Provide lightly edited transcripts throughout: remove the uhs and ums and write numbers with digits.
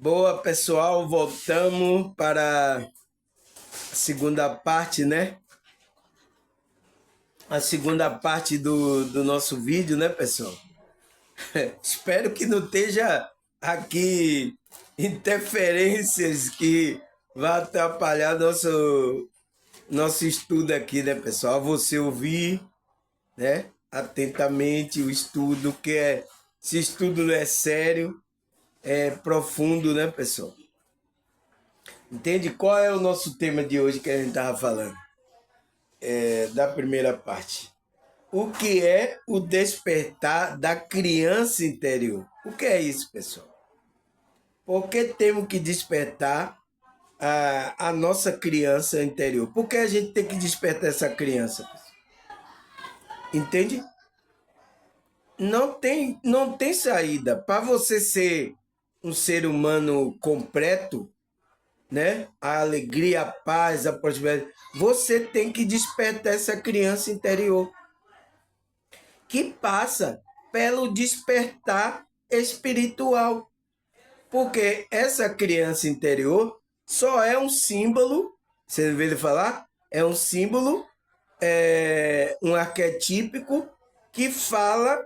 Boa, pessoal, voltamos para a segunda parte, né? A segunda parte do nosso vídeo, né, pessoal? Espero que não esteja aqui interferências que vá atrapalhar nosso estudo aqui, né, pessoal? Você ouvir, né, atentamente o estudo, esse estudo é sério, é profundo, né, pessoal? Entende? Qual é o nosso tema de hoje que a gente estava falando? Da primeira parte. O que é o despertar da criança interior? O que é isso, pessoal? Por que temos que despertar a nossa criança interior? Por que a gente tem que despertar essa criança? Pessoal? Entende? Não tem saída. Para você ser um ser humano completo, né? A alegria, a paz, a prosperidade. Você tem que despertar essa criança interior, que passa pelo despertar espiritual. Porque essa criança interior só é um símbolo, você ouviu ele falar? É um símbolo, um arquetípico que fala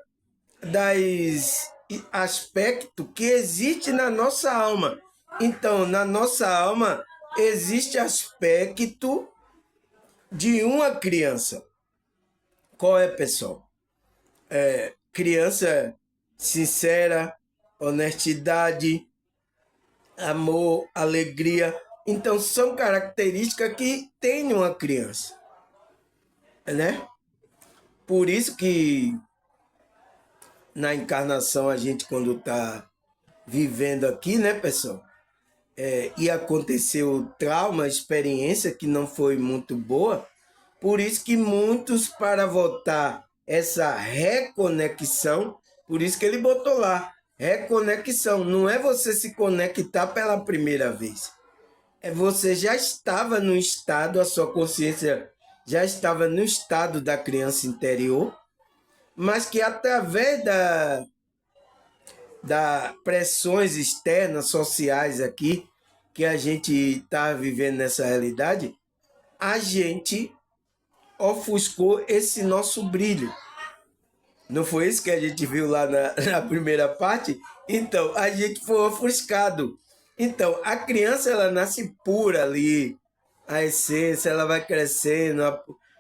das aspectos que existe na nossa alma. Então, na nossa alma existe aspecto de uma criança. Qual é, pessoal? Criança sincera, honestidade, amor, alegria. Então, são características que tem uma criança, né? Por isso que na encarnação a gente, quando está vivendo aqui, né, pessoal? E aconteceu trauma, experiência que não foi muito boa, por isso que muitos, para voltar essa reconexão, por isso que ele botou lá, reconexão, não é você se conectar pela primeira vez, é você já estava no estado, a sua consciência já estava no estado da criança interior, mas que através da pressões externas, sociais aqui, que a gente está vivendo nessa realidade, a gente ofuscou esse nosso brilho. Não foi isso que a gente viu lá na primeira parte? Então, a gente foi ofuscado. Então, a criança, ela nasce pura ali, a essência, ela vai crescendo,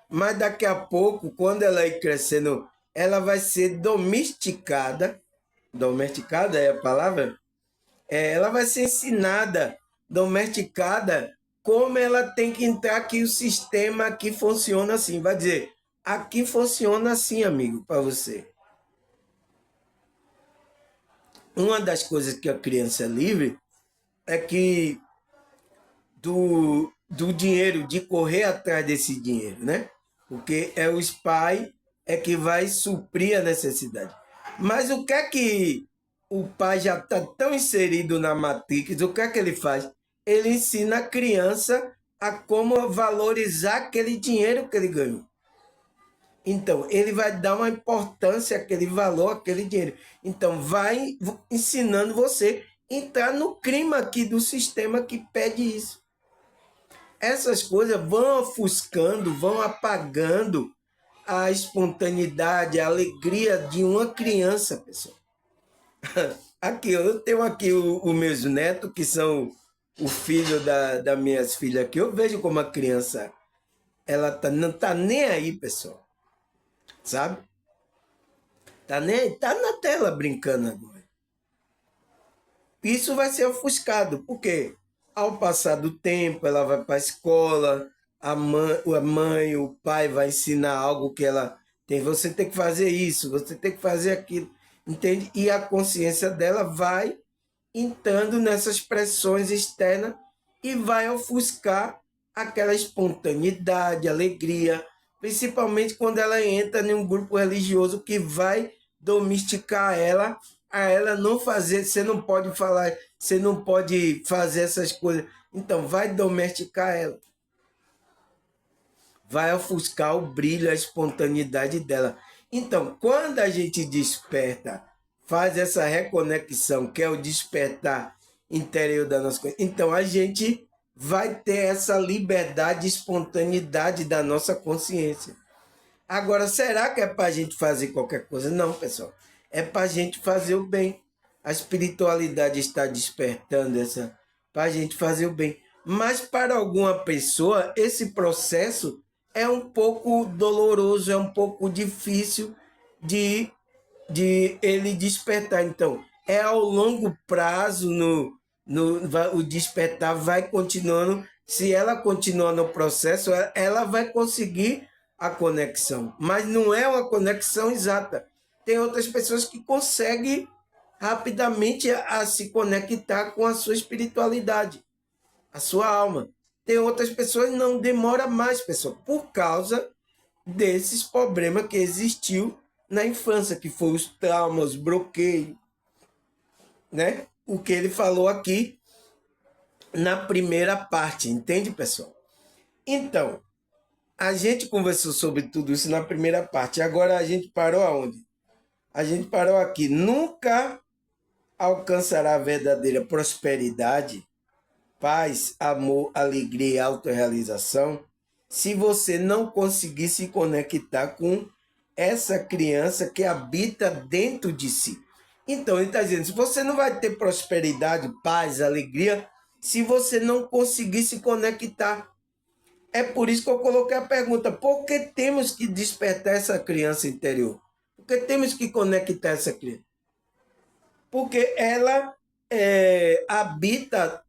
mas daqui a pouco, quando ela ir crescendo, ela vai ser domesticada. Domesticada é a palavra? Ela vai ser ensinada, domesticada, como ela tem que entrar aqui, o sistema aqui funciona assim. Vai dizer, aqui funciona assim, amigo, para você. Uma das coisas que a criança é livre é que do dinheiro, de correr atrás desse dinheiro, né? Porque é os pais que vai suprir a necessidade. Mas o que é que o pai já está tão inserido na Matrix, o que é que ele faz? Ele ensina a criança a como valorizar aquele dinheiro que ele ganhou. Então, ele vai dar uma importância àquele valor, àquele dinheiro. Então, vai ensinando você a entrar no clima aqui do sistema que pede isso. Essas coisas vão ofuscando, vão apagando a espontaneidade, a alegria de uma criança, pessoal. Aqui, eu tenho aqui os meus netos, que são o filho das minhas filhas aqui. Eu vejo como a criança, ela não tá nem aí, pessoal. Sabe? Tá nem aí, tá na tela brincando agora. Isso vai ser ofuscado, porque ao passar do tempo, ela vai para a escola, a mãe, o pai vai ensinar algo que ela tem. Você tem que fazer isso, você tem que fazer aquilo, entende? E a consciência dela vai entrando nessas pressões externas e vai ofuscar aquela espontaneidade, alegria, principalmente quando ela entra em um grupo religioso que vai domesticar ela, a ela não fazer, você não pode falar, você não pode fazer essas coisas. Então, vai domesticar ela. Vai ofuscar o brilho, a espontaneidade dela. Então, quando a gente desperta, faz essa reconexão, que é o despertar interior da nossa consciência. Então, a gente vai ter essa liberdade, espontaneidade da nossa consciência. Agora, será que é para a gente fazer qualquer coisa? Não, pessoal. É para a gente fazer o bem. A espiritualidade está despertando essa para a gente fazer o bem. Mas para alguma pessoa, esse processo é um pouco doloroso, é um pouco difícil de, de ele despertar. Então, é ao longo prazo, o despertar vai continuando. Se ela continuar no processo, ela vai conseguir a conexão. Mas não é uma conexão exata. Tem outras pessoas que conseguem rapidamente a se conectar com a sua espiritualidade, a sua alma. Tem outras pessoas que não demora mais, pessoal, por causa desses problemas que existiu na infância, que foi os traumas, bloqueio, né? O que ele falou aqui na primeira parte, entende, pessoal? Então, a gente conversou sobre tudo isso na primeira parte. Agora a gente parou aonde? A gente parou aqui. Nunca alcançará a verdadeira prosperidade, paz, amor, alegria e autorrealização se você não conseguir se conectar com essa criança que habita dentro de si. Então, ele está dizendo, se você não vai ter prosperidade, paz, alegria, se você não conseguir se conectar. É por isso que eu coloquei a pergunta, por que temos que despertar essa criança interior? Por que temos que conectar essa criança? Porque ela habita,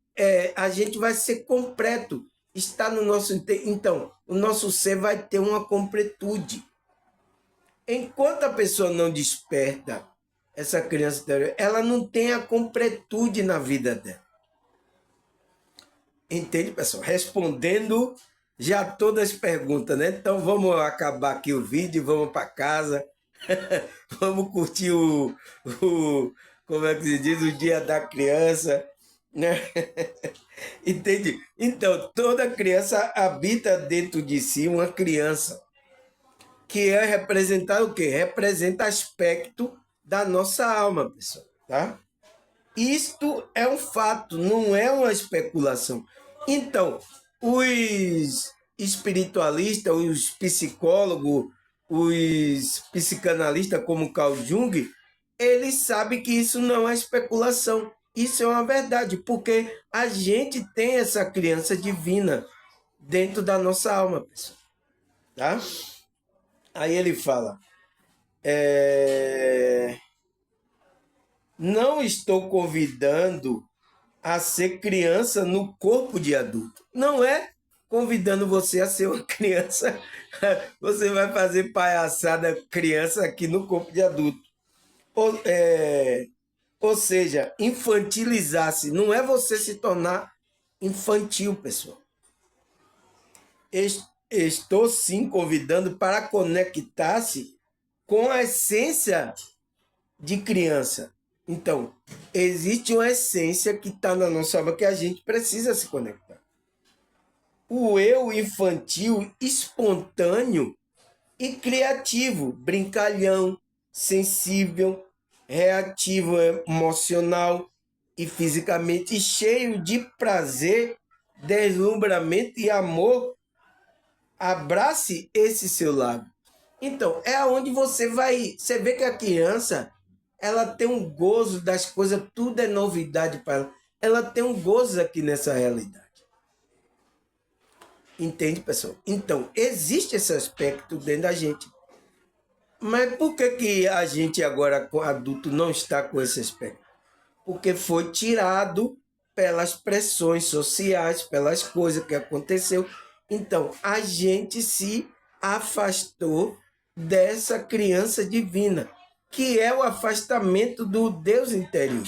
a gente vai ser completo, está no nosso... Então, o nosso ser vai ter uma completude. Enquanto a pessoa não desperta essa criança interior, ela não tem a completude na vida dela. Entende, pessoal? Respondendo já todas as perguntas, né? Então vamos acabar aqui o vídeo, vamos para casa, vamos curtir como é que se diz, o dia da criança, né? Entende? Então, toda criança habita dentro de si uma criança, que é representar o quê? Representa aspecto da nossa alma, pessoal, tá? Isto é um fato, não é uma especulação. Então, os espiritualistas, os psicólogos, os psicanalistas como Carl Jung, eles sabem que isso não é especulação. Isso é uma verdade, porque a gente tem essa criança divina dentro da nossa alma, pessoal. Tá? Aí ele fala, não estou convidando a ser criança no corpo de adulto. Não é convidando você a ser uma criança. Você vai fazer palhaçada criança aqui no corpo de adulto. Ou seja, infantilizar-se. Não é você se tornar infantil, pessoal. Estou sim convidando para conectar-se com a essência de criança. Então, existe uma essência que está na nossa alma que a gente precisa se conectar. O eu infantil, espontâneo e criativo, brincalhão, sensível, reativo emocional e fisicamente cheio de prazer, deslumbramento e amor, abrace esse seu lado. Então, é onde você vai... Você vê que a criança, ela tem um gozo das coisas, tudo é novidade para ela. Ela tem um gozo aqui nessa realidade. Entende, pessoal? Então, existe esse aspecto dentro da gente. Mas por que a gente agora, adulto, não está com esse aspecto? Porque foi tirado pelas pressões sociais, pelas coisas que aconteceu. Então, a gente se afastou dessa criança divina, que é o afastamento do Deus interior.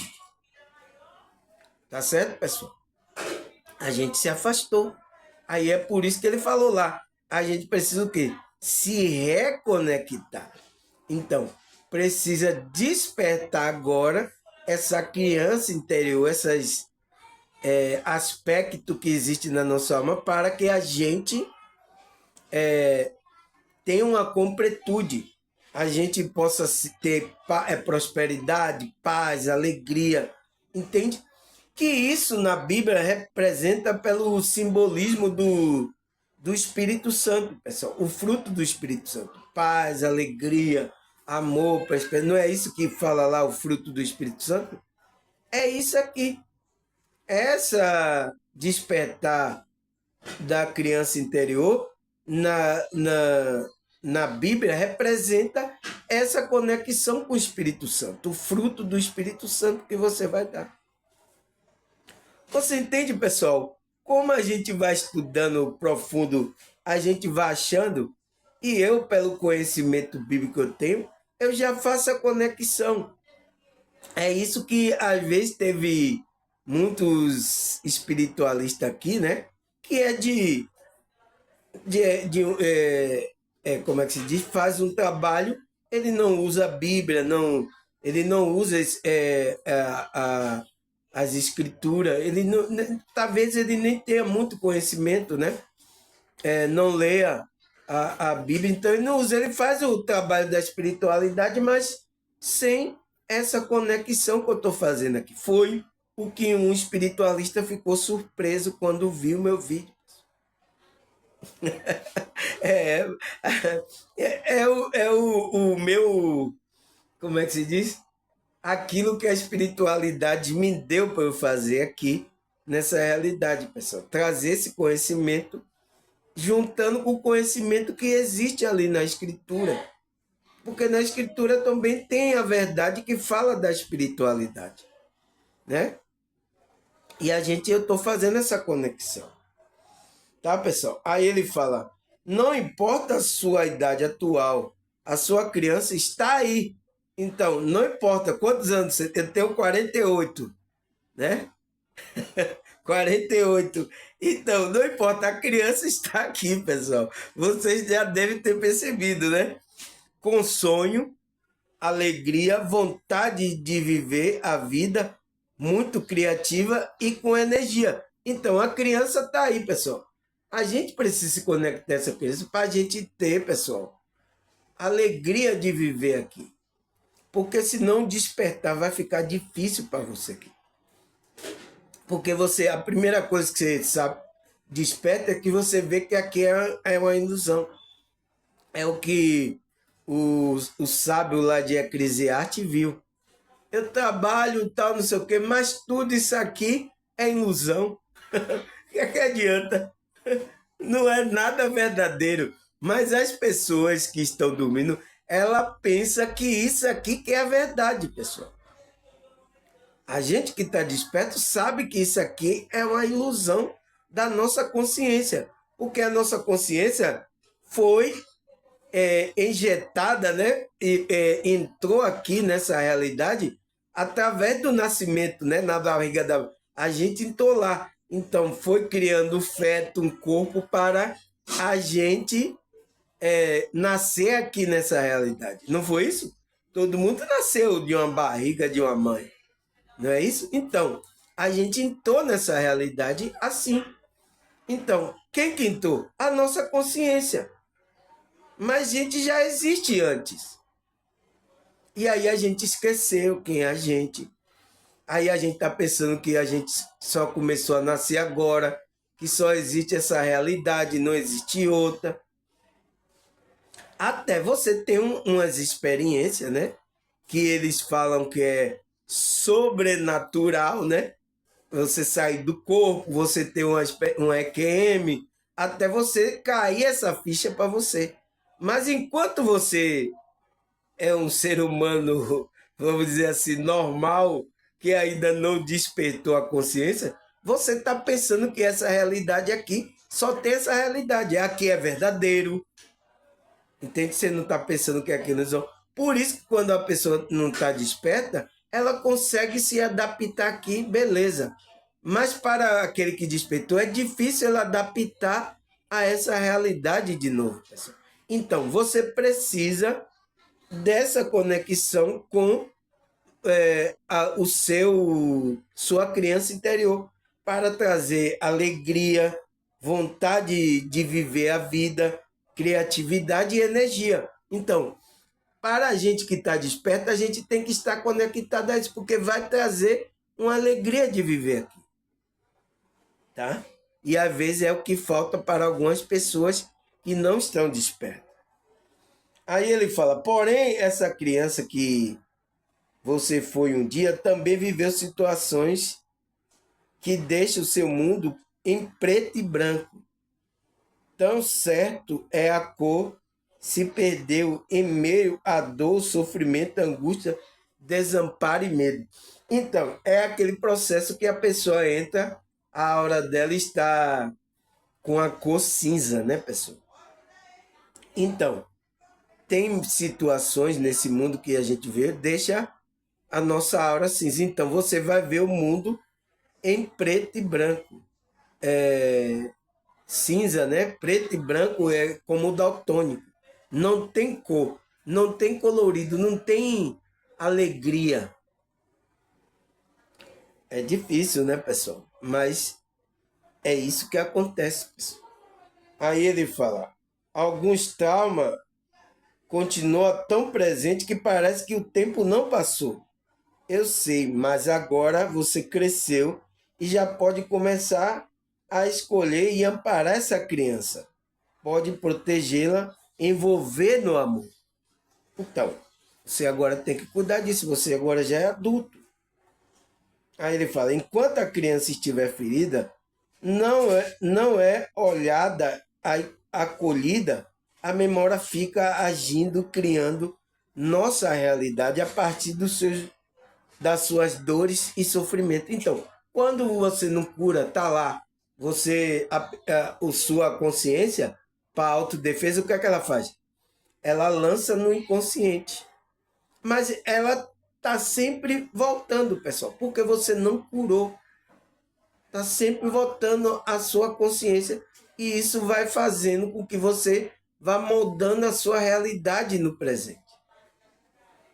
Tá certo, pessoal? A gente se afastou. Aí é por isso que ele falou lá. A gente precisa o quê? Se reconectar. Então, precisa despertar agora essa criança interior, esses aspectos que existem na nossa alma, para que a gente tenha uma completude. A gente possa ter prosperidade, paz, alegria. Entende? que isso na Bíblia representa pelo simbolismo do Espírito Santo, pessoal. O fruto do Espírito Santo. Paz, alegria, amor, prosperidade. Não é isso que fala lá o fruto do Espírito Santo? É isso aqui. Essa despertar da criança interior na Bíblia representa essa conexão com o Espírito Santo, o fruto do Espírito Santo que você vai dar. Você entende, pessoal? Como a gente vai estudando profundo, a gente vai achando, e eu, pelo conhecimento bíblico que eu tenho, eu já faço a conexão. É isso que, às vezes, teve muitos espiritualistas aqui, né? Que é como é que se diz? Faz um trabalho, ele não usa a Bíblia, ele não usa as escrituras, ele não, talvez ele nem tenha muito conhecimento, né? Não leia a Bíblia, então ele não usa, ele faz o trabalho da espiritualidade, mas sem essa conexão que eu estou fazendo aqui. Foi o que um espiritualista ficou surpreso quando viu meu vídeo. É, o meu, como é que se diz? Aquilo que a espiritualidade me deu para eu fazer aqui, nessa realidade, pessoal. Trazer esse conhecimento, juntando com o conhecimento que existe ali na Escritura. Porque na Escritura também tem a verdade que fala da espiritualidade, né? E eu estou fazendo essa conexão. Tá, pessoal? Aí ele fala, não importa a sua idade atual, a sua criança está aí. Então, não importa quantos anos você tem, eu tenho 48, né? 48. Então, não importa, a criança está aqui, pessoal. Vocês já devem ter percebido, né? Com sonho, alegria, vontade de viver a vida, muito criativa e com energia. Então, a criança está aí, pessoal. A gente precisa se conectar a essa criança para a gente ter, pessoal, alegria de viver aqui. Porque senão despertar vai ficar difícil para você aqui. Porque a primeira coisa que você sabe, desperta é que você vê que aqui é uma ilusão. É o que o sábio lá de Eclesiastes viu. Eu trabalho tal, não sei o quê, mas tudo isso aqui é ilusão. O que é que adianta? Não é nada verdadeiro. Mas as pessoas que estão dormindo, ela pensa que isso aqui que é a verdade, pessoal. A gente que está desperto sabe que isso aqui é uma ilusão da nossa consciência. Porque a nossa consciência foi injetada, né? Entrou aqui nessa realidade através do nascimento, né? Na barriga a gente entrou lá. Então, foi criando feto, um corpo para a gente nascer aqui nessa realidade. Não foi isso? Todo mundo nasceu de uma barriga de uma mãe. Não é isso? Então, a gente entrou nessa realidade assim. Então, quem que entrou? A nossa consciência. Mas a gente já existe antes. E aí a gente esqueceu quem é a gente. Aí a gente está pensando que a gente só começou a nascer agora, que só existe essa realidade, não existe outra. Até você tem umas experiências, né? Que eles falam que é sobrenatural, né? Você sair do corpo, você ter um EQM, até você cair essa ficha para você. Mas enquanto você é um ser humano, vamos dizer assim, normal, que ainda não despertou a consciência, você está pensando que essa realidade aqui só tem essa realidade. Aqui é verdadeiro. Entende? Você não está pensando que aqui não é. Por isso que quando a pessoa não está desperta, ela consegue se adaptar aqui, beleza. Mas para aquele que despertou, é difícil ela adaptar a essa realidade de novo, pessoal. Então, você precisa dessa conexão com sua criança interior para trazer alegria, vontade de viver a vida, criatividade e energia. Então, para a gente que está desperta, a gente tem que estar conectado a isso, porque vai trazer uma alegria de viver aqui, tá? E às vezes é o que falta para algumas pessoas que não estão despertas. Aí ele fala, porém, essa criança que você foi um dia também viveu situações que deixam o seu mundo em preto e branco. Tão certo é a cor se perdeu em meio à dor, sofrimento, angústia, desamparo e medo. Então, é aquele processo que a pessoa entra, a aura dela está com a cor cinza, né, pessoal? Então, tem situações nesse mundo que a gente vê, deixa a nossa aura cinza. Então, você vai ver o mundo em preto e branco. Cinza, né? Preto e branco é como o daltônico. Não tem cor, não tem colorido, não tem alegria. É difícil, né, pessoal? Mas é isso que acontece, pessoal. Aí ele fala, alguns traumas continuam tão presentes que parece que o tempo não passou. Eu sei, mas agora você cresceu e já pode começar a escolher e amparar essa criança. Pode protegê-la, envolver no amor. Então, você agora tem que cuidar disso, você agora já é adulto. Aí ele fala, enquanto a criança estiver ferida, não é olhada, acolhida, a memória fica agindo, criando nossa realidade a partir das suas dores e sofrimento. Então, quando você não cura, tá lá, sua consciência, para autodefesa, o que é que ela faz? Ela lança no inconsciente. Mas ela tá sempre voltando, pessoal, porque você não curou. Tá sempre voltando à sua consciência e isso vai fazendo com que você vá moldando a sua realidade no presente.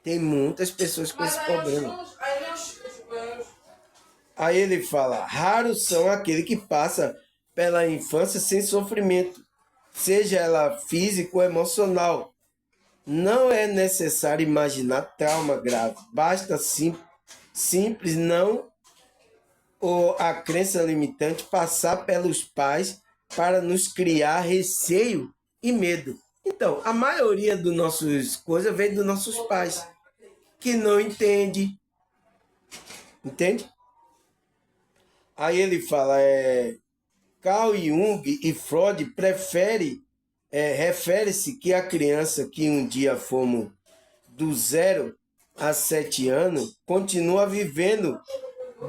Tem muitas pessoas com esse problema. Aí ele fala, raros são aqueles que passam pela infância sem sofrimento, seja ela físico ou emocional. Não é necessário imaginar trauma grave, basta simples não ou a crença limitante passar pelos pais para nos criar receio e medo. Então, a maioria das nossas coisas vem dos nossos pais, que não entende. Entende? Aí ele fala, Carl Jung e Freud refere-se que a criança que um dia fomos do 0 a 7 anos continua vivendo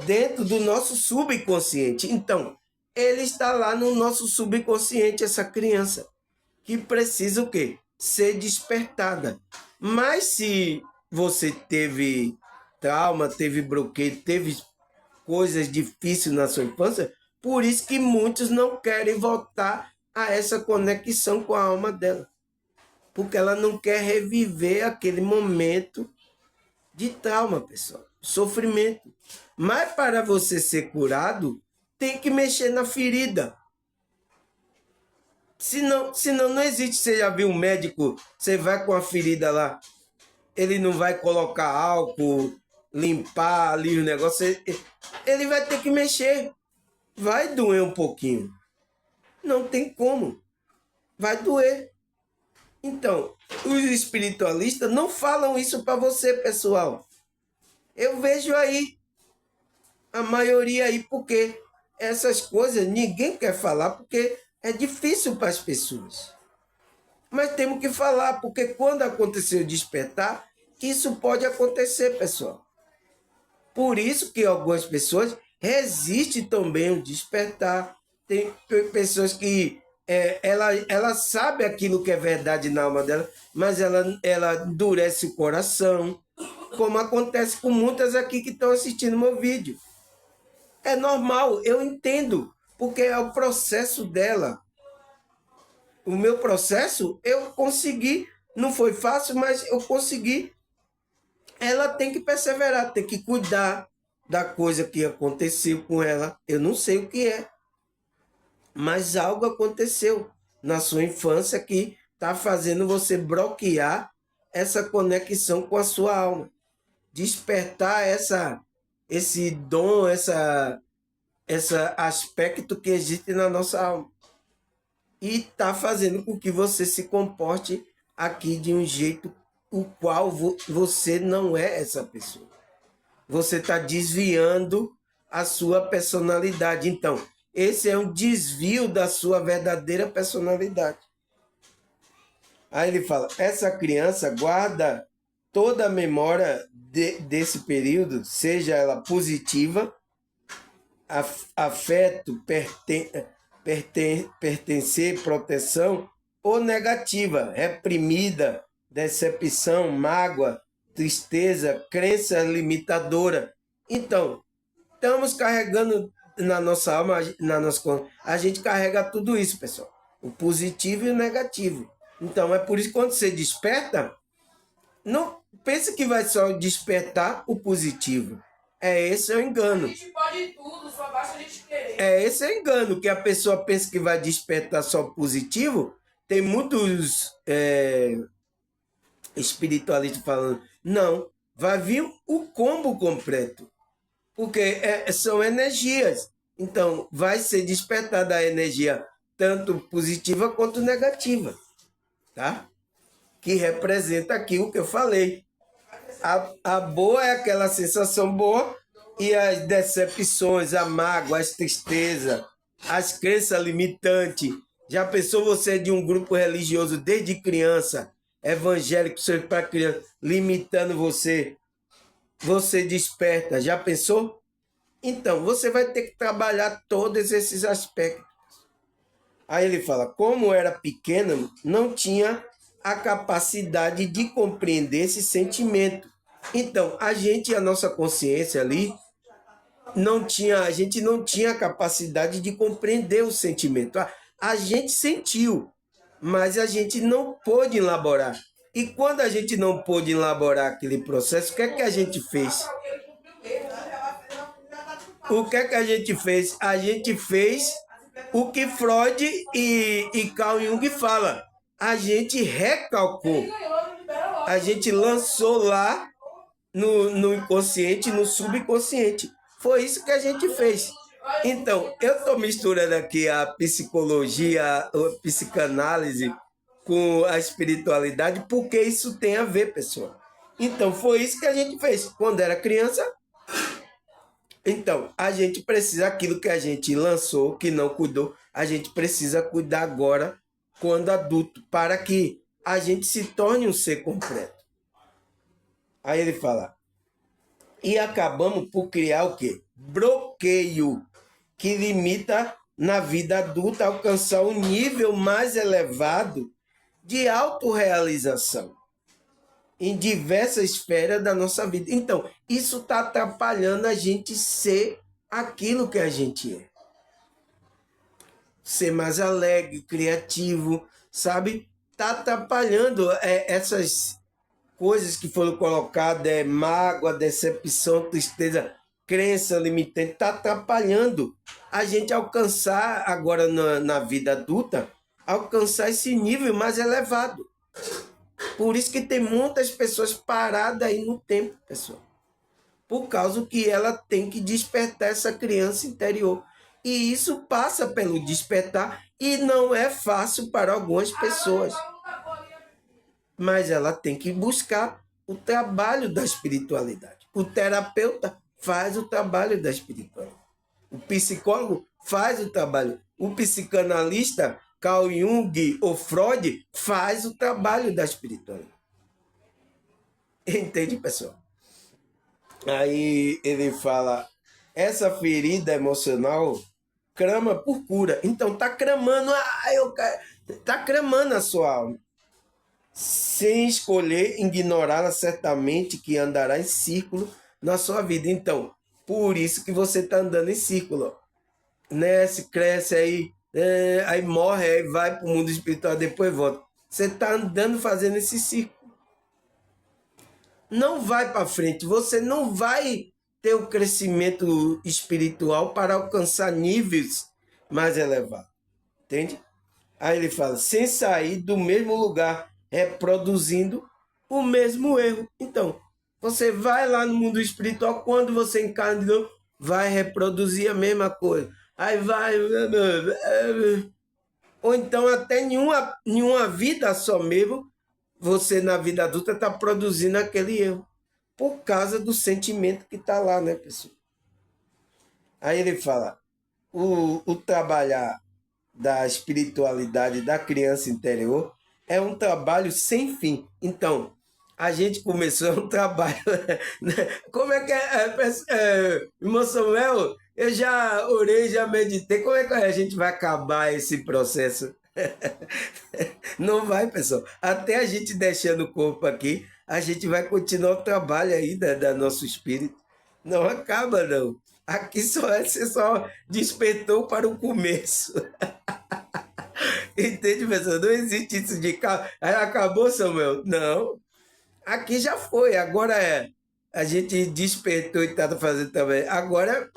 dentro do nosso subconsciente. Então, ele está lá no nosso subconsciente, essa criança, que precisa o quê? Ser despertada. Mas se você teve trauma, teve bloqueio, teve coisas difíceis na sua infância, por isso que muitos não querem voltar a essa conexão com a alma dela. Porque ela não quer reviver aquele momento de trauma, pessoal. Sofrimento. Mas para você ser curado, tem que mexer na ferida. Senão não existe. Você já viu um médico, você vai com a ferida lá, ele não vai colocar álcool, limpar ali o negócio, ele vai ter que mexer. Vai doer um pouquinho. Não tem como. Vai doer. Então, os espiritualistas não falam isso para você, pessoal. Eu vejo aí a maioria aí, porque essas coisas ninguém quer falar, porque é difícil para as pessoas. Mas temos que falar, porque quando acontecer o despertar, isso pode acontecer, pessoal. Por isso que algumas pessoas resistem também ao despertar. Tem pessoas que ela sabe aquilo que é verdade na alma dela, mas ela endurece o coração, como acontece com muitas aqui que estão assistindo meu vídeo. É normal, eu entendo, porque é o processo dela. O meu processo, eu consegui, não foi fácil, mas eu consegui. Ela tem que perseverar, tem que cuidar da coisa que aconteceu com ela. Eu não sei o que é, mas algo aconteceu na sua infância que está fazendo você bloquear essa conexão com a sua alma. Despertar esse dom, essa aspecto que existe na nossa alma. E está fazendo com que você se comporte aqui de um jeito o qual você não é essa pessoa. Você está desviando a sua personalidade. Então, esse é um desvio da sua verdadeira personalidade. Aí ele fala, essa criança guarda toda a memória desse período, seja ela positiva, afeto, pertencer, proteção, ou negativa, reprimida, decepção, mágoa, tristeza, crença limitadora. Então, estamos carregando na nossa alma, a gente carrega tudo isso, pessoal. O positivo e o negativo. Então, é por isso que quando você desperta, não pense que vai só despertar o positivo. Esse é o engano. A gente pode tudo, só basta a gente querer. Esse é o engano, que a pessoa pensa que vai despertar só positivo. Tem muitos espiritualistas falando, não, vai vir o combo completo. Porque são energias. Então, vai ser despertada a energia tanto positiva quanto negativa. Tá? Que representa aqui o que eu falei. A boa é aquela sensação boa e as decepções, a mágoa, as tristezas, as crenças limitantes. Já pensou você de um grupo religioso desde criança, evangélico, para criança, limitando você? Você desperta. Já pensou? Então, você vai ter que trabalhar todos esses aspectos. Aí ele fala, como era pequeno, não tinha a capacidade de compreender esse sentimento. Então, a nossa consciência ali, a gente não tinha a capacidade de compreender o sentimento. A gente sentiu, mas a gente não pôde elaborar. E quando a gente não pôde elaborar aquele processo, o que é que a gente fez? O que é que a gente fez? A gente fez o que Freud e Carl Jung fala. A gente recalcou. A gente lançou lá no inconsciente, no subconsciente. Foi isso que a gente fez. Então, eu estou misturando aqui a psicologia, a psicanálise com a espiritualidade, porque isso tem a ver, pessoal. Então, foi isso que a gente fez. Quando era criança, então, a gente precisa, aquilo que a gente lançou, que não cuidou, a gente precisa cuidar agora, quando adulto, para que a gente se torne um ser completo. Aí ele fala, e acabamos por criar o quê? Bloqueio, que limita na vida adulta alcançar um nível mais elevado de autorrealização em diversas esferas da nossa vida. Então, isso está atrapalhando a gente ser aquilo que a gente é. Ser mais alegre, criativo, sabe? Está atrapalhando essas coisas que foram colocadas, mágoa, decepção, tristeza, crença limitante, está atrapalhando a gente alcançar agora na vida adulta, alcançar esse nível mais elevado. Por isso que tem muitas pessoas paradas aí no tempo, pessoal. Por causa que ela tem que despertar essa criança interior. E isso passa pelo despertar e não é fácil para algumas pessoas. Mas ela tem que buscar o trabalho da espiritualidade. O terapeuta faz o trabalho da espiritualidade. O psicólogo faz o trabalho. O psicanalista, Carl Jung ou Freud, faz o trabalho da espiritualidade. Entende, pessoal? Aí ele fala, essa ferida emocional crama por cura. Então tá cramando, tá cramando a sua alma. Sem escolher ignorá-la, certamente que andará em círculo na sua vida. Então, por isso que você está andando em círculo. Nasce, cresce, aí morre, aí vai para o mundo espiritual, depois volta. Você está andando fazendo esse círculo. Não vai para frente, você não vai ter o crescimento espiritual para alcançar níveis mais elevados. Entende? Aí ele fala, sem sair do mesmo lugar, reproduzindo o mesmo erro. Então, Você vai lá no mundo espiritual, quando você encarna de novo, vai reproduzir a mesma coisa. Aí vai. Ou então até nenhuma vida só mesmo, você na vida adulta está produzindo aquele erro. Por causa do sentimento que está lá, né, pessoal? Aí ele fala, o trabalhar da espiritualidade da criança interior é um trabalho sem fim. Então, a gente começou um trabalho. Né? Como é que irmão Samuel? Eu já orei, já meditei. Como é que a gente vai acabar esse processo? Não vai, pessoal. Até a gente deixando o corpo aqui, a gente vai continuar o trabalho aí da nosso espírito. Não acaba, não. Aqui você só despertou para o começo. Entende, pessoal? Não existe isso de acabou, Samuel? Não. Aqui já foi. Agora a gente despertou e está fazendo também. Agora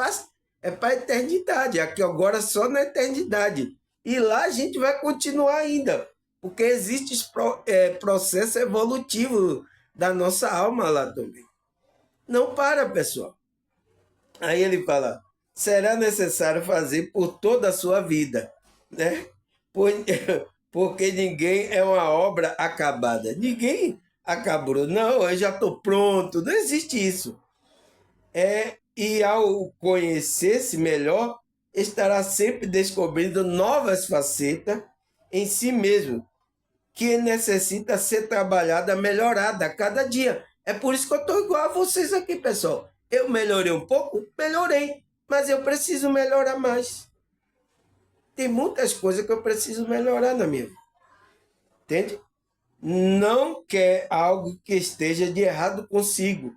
é para a eternidade. Aqui agora só na eternidade. E lá a gente vai continuar ainda. Porque existe processo evolutivo da nossa alma lá também. Não para, pessoal. Aí ele fala, será necessário fazer por toda a sua vida, né? Porque ninguém é uma obra acabada. Ninguém acabou. Não, eu já estou pronto. Não existe isso. E ao conhecer-se melhor, estará sempre descobrindo novas facetas em si mesmo, que necessita ser trabalhada, melhorada a cada dia. É por isso que eu estou igual a vocês aqui, pessoal. Eu melhorei um pouco? Melhorei. Mas eu preciso melhorar mais. Tem muitas coisas que eu preciso melhorar na minha vida. Entende? Não quer algo que esteja de errado consigo,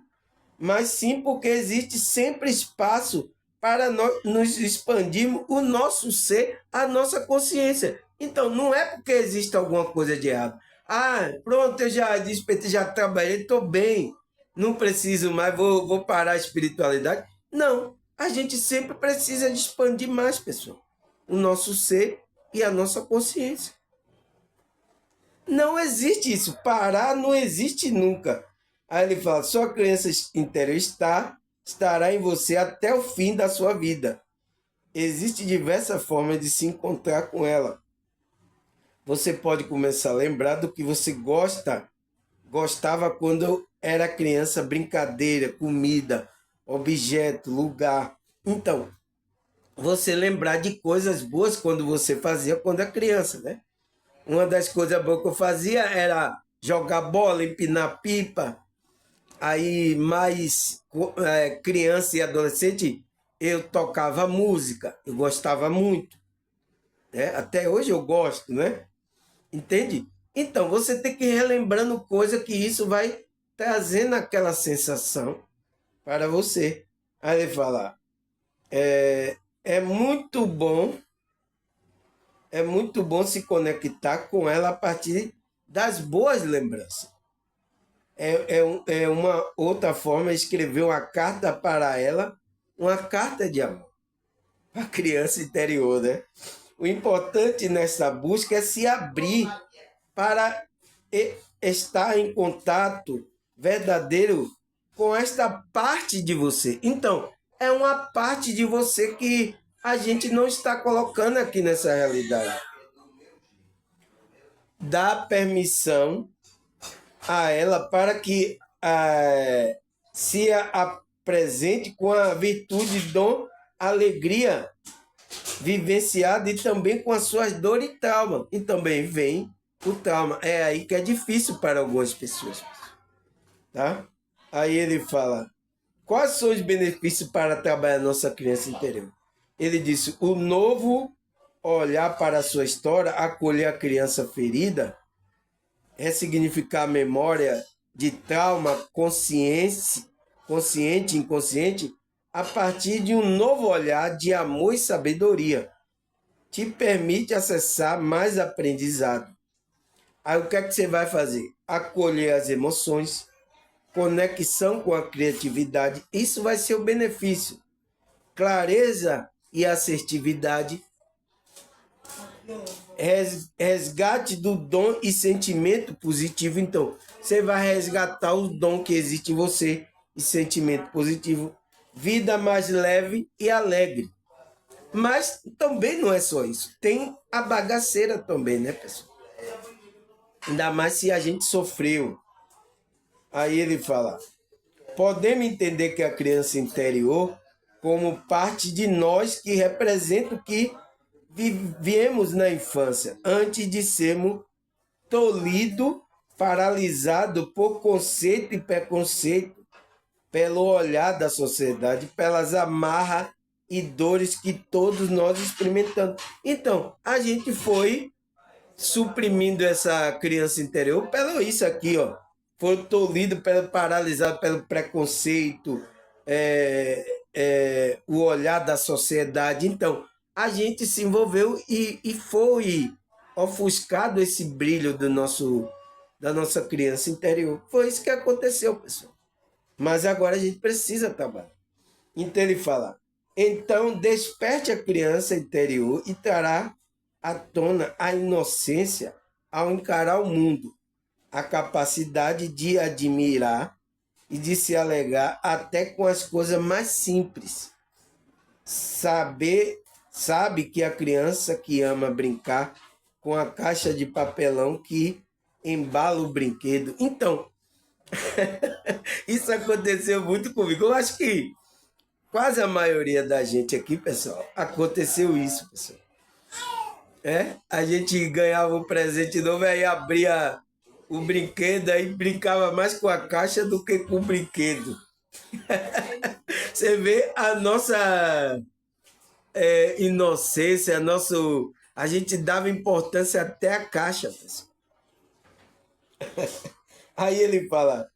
mas sim porque existe sempre espaço para nós nos expandirmos o nosso ser, a nossa consciência. Então, não é porque existe alguma coisa de errado. Ah, pronto, eu já despertei, já trabalhei, estou bem, não preciso mais, vou parar a espiritualidade. Não, a gente sempre precisa de expandir mais, pessoal, o nosso ser e a nossa consciência. Não existe isso. Parar não existe nunca. Aí ele fala, sua criança interior estará em você até o fim da sua vida. Existem diversas formas de se encontrar com ela. Você pode começar a lembrar do que você gostava quando era criança, brincadeira, comida, objeto, lugar. Então, você lembrar de coisas boas quando você fazia quando era criança, né? Uma das coisas boas que eu fazia era jogar bola, empinar pipa. Aí, mais criança e adolescente, eu tocava música. Eu gostava muito. Né? Até hoje eu gosto, né? Entende? Então, você tem que ir relembrando coisa que isso vai trazendo aquela sensação para você. Aí ele fala, é muito bom se conectar com ela a partir das boas lembranças. É uma outra forma de escrever uma carta para ela, uma carta de amor para a criança interior, né? O importante nessa busca é se abrir para estar em contato verdadeiro com esta parte de você. Então, é uma parte de você que a gente não está colocando aqui nessa realidade. Dá permissão a ela para que se apresente com a virtude, dom, alegria vivenciada e também com as suas dores e trauma. E também vem o trauma. É aí que é difícil para algumas pessoas. Tá? Aí ele fala, quais são os benefícios para trabalhar a nossa criança interior? Ele disse, o novo olhar para a sua história, acolher a criança ferida, ressignificar a memória de trauma consciente e inconsciente, a partir de um novo olhar de amor e sabedoria, te permite acessar mais aprendizado. Aí o que é que você vai fazer? Acolher as emoções, conexão com a criatividade, isso vai ser o benefício. Clareza e assertividade, resgate do dom e sentimento positivo. Então, você vai resgatar o dom que existe em você e sentimento positivo. Vida mais leve e alegre. Mas também não é só isso. Tem a bagaceira também, né, pessoal? Ainda mais se a gente sofreu. Aí ele fala: podemos entender que a criança interior como parte de nós que representa o que vivemos na infância, antes de sermos tolhidos, paralisados por conceito e preconceito, pelo olhar da sociedade, pelas amarras e dores que todos nós experimentamos. Então, a gente foi suprimindo essa criança interior pelo isso aqui, ó. Foi tolhido, paralisado pelo preconceito, o olhar da sociedade. Então, a gente se envolveu e foi ofuscado esse brilho da nossa criança interior. Foi isso que aconteceu, pessoal. Mas agora a gente precisa trabalhar. Então ele fala: então desperte a criança interior e trará à tona a inocência ao encarar o mundo, a capacidade de admirar e de se alegar até com as coisas mais simples. Sabe que a criança que ama brincar com a caixa de papelão que embala o brinquedo. Então, isso aconteceu muito comigo. Eu acho que quase a maioria da gente aqui, pessoal, aconteceu isso, pessoal. A gente ganhava um presente novo, aí abria o brinquedo, aí brincava mais com a caixa do que com o brinquedo. Você vê a nossa inocência, a gente dava importância até a caixa, pessoal. Aí ele fala: